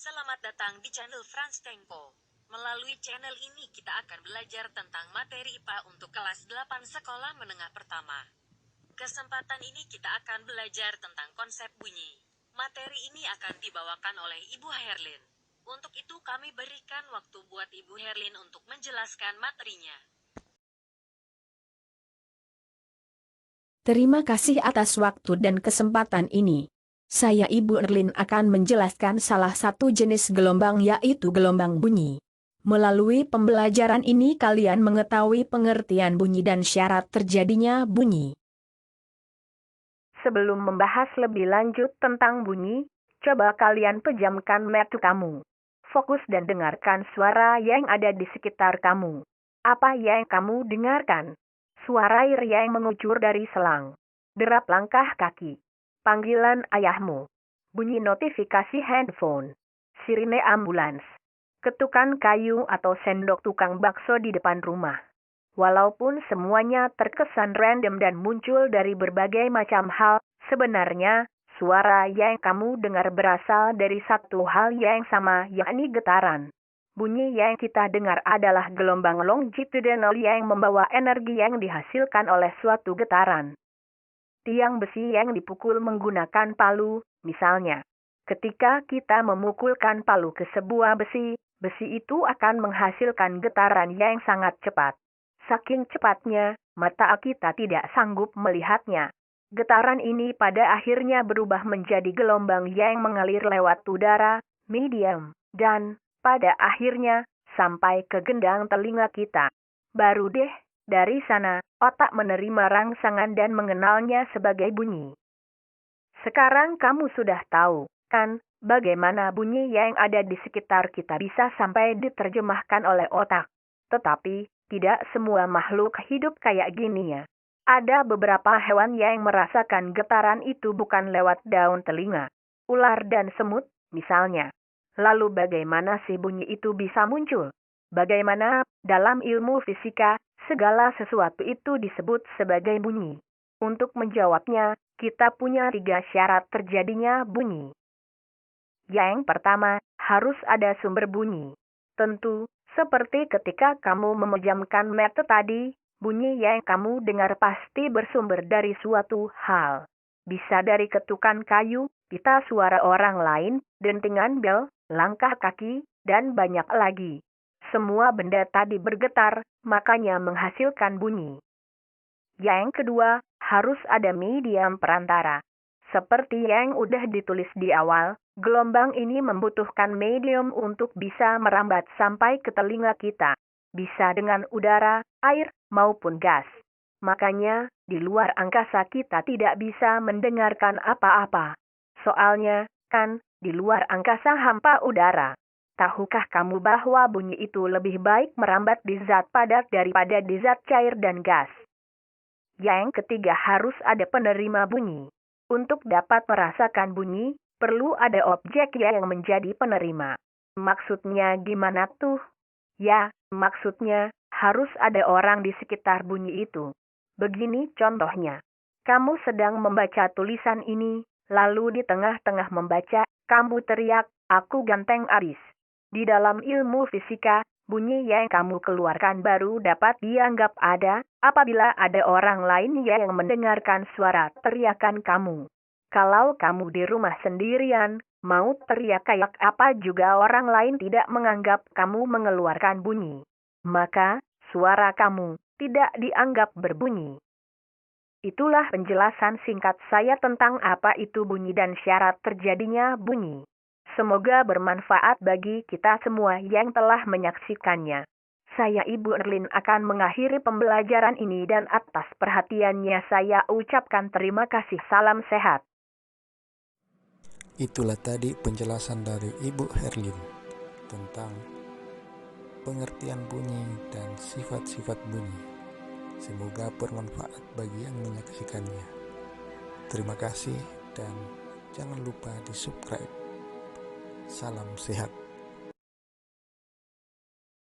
Selamat datang di channel Franz Tempo. Melalui channel ini kita akan belajar tentang materi IPA untuk kelas 8 sekolah menengah pertama. Kesempatan ini kita akan belajar tentang konsep bunyi. Materi ini akan dibawakan oleh Ibu Herlin. Untuk itu kami berikan waktu buat Ibu Herlin untuk menjelaskan materinya. Terima kasih atas waktu dan kesempatan ini. Saya Ibu Erlin akan menjelaskan salah satu jenis gelombang yaitu gelombang bunyi. Melalui pembelajaran ini kalian mengetahui pengertian bunyi dan syarat terjadinya bunyi. Sebelum membahas lebih lanjut tentang bunyi, coba kalian pejamkan mata kamu. Fokus dan dengarkan suara yang ada di sekitar kamu. Apa yang kamu dengarkan? Suara air yang mengucur dari selang. Derap langkah kaki. Panggilan ayahmu. Bunyi notifikasi handphone. Sirine ambulans. Ketukan kayu atau sendok tukang bakso di depan rumah. Walaupun semuanya terkesan random dan muncul dari berbagai macam hal, sebenarnya suara yang kamu dengar berasal dari satu hal yang sama, yakni getaran. Bunyi yang kita dengar adalah gelombang longitudinal yang membawa energi yang dihasilkan oleh suatu getaran. Tiang besi yang dipukul menggunakan palu, misalnya. Ketika kita memukulkan palu ke sebuah besi, besi itu akan menghasilkan getaran yang sangat cepat. Saking cepatnya, mata kita tidak sanggup melihatnya. Getaran ini pada akhirnya berubah menjadi gelombang yang mengalir lewat udara, medium, dan, pada akhirnya, sampai ke gendang telinga kita. Baru deh, dari sana, otak menerima rangsangan dan mengenalnya sebagai bunyi. Sekarang kamu sudah tahu, kan, bagaimana bunyi yang ada di sekitar kita bisa sampai diterjemahkan oleh otak. Tetapi, tidak semua makhluk hidup kayak gini ya. Ada beberapa hewan yang merasakan getaran itu bukan lewat daun telinga. Ular dan semut, misalnya. Lalu bagaimana sih bunyi itu bisa muncul? Bagaimana, dalam ilmu fisika, segala sesuatu itu disebut sebagai bunyi. Untuk menjawabnya, kita punya 3 syarat terjadinya bunyi. Yang pertama, harus ada sumber bunyi. Tentu, seperti ketika kamu memejamkan mata tadi, bunyi yang kamu dengar pasti bersumber dari suatu hal. Bisa dari ketukan kayu, pita suara orang lain, dentingan bel, langkah kaki, dan banyak lagi. Semua benda tadi bergetar, makanya menghasilkan bunyi. Yang kedua, harus ada medium perantara. Seperti yang udah ditulis di awal, gelombang ini membutuhkan medium untuk bisa merambat sampai ke telinga kita. Bisa dengan udara, air, maupun gas. Makanya, di luar angkasa kita tidak bisa mendengarkan apa-apa. Soalnya, kan, di luar angkasa hampa udara. Tahukah kamu bahwa bunyi itu lebih baik merambat di zat padat daripada di zat cair dan gas? Yang ketiga harus ada penerima bunyi. Untuk dapat merasakan bunyi, perlu ada objek yang menjadi penerima. Maksudnya gimana tuh? Ya, maksudnya harus ada orang di sekitar bunyi itu. Begini contohnya. Kamu sedang membaca tulisan ini, lalu di tengah-tengah membaca, kamu teriak, "Aku ganteng abis." Di dalam ilmu fisika, bunyi yang kamu keluarkan baru dapat dianggap ada, apabila ada orang lain yang mendengarkan suara teriakan kamu. Kalau kamu di rumah sendirian, mau teriak kayak apa juga orang lain tidak menganggap kamu mengeluarkan bunyi. Maka, suara kamu tidak dianggap berbunyi. Itulah penjelasan singkat saya tentang apa itu bunyi dan syarat terjadinya bunyi. Semoga bermanfaat bagi kita semua yang telah menyaksikannya. Saya Ibu Erlin akan mengakhiri pembelajaran ini dan atas perhatiannya saya ucapkan terima kasih. Salam sehat. Itulah tadi penjelasan dari Ibu Herlin tentang pengertian bunyi dan sifat-sifat bunyi. Semoga bermanfaat bagi yang menyaksikannya. Terima kasih dan jangan lupa di subscribe. Salam sehat.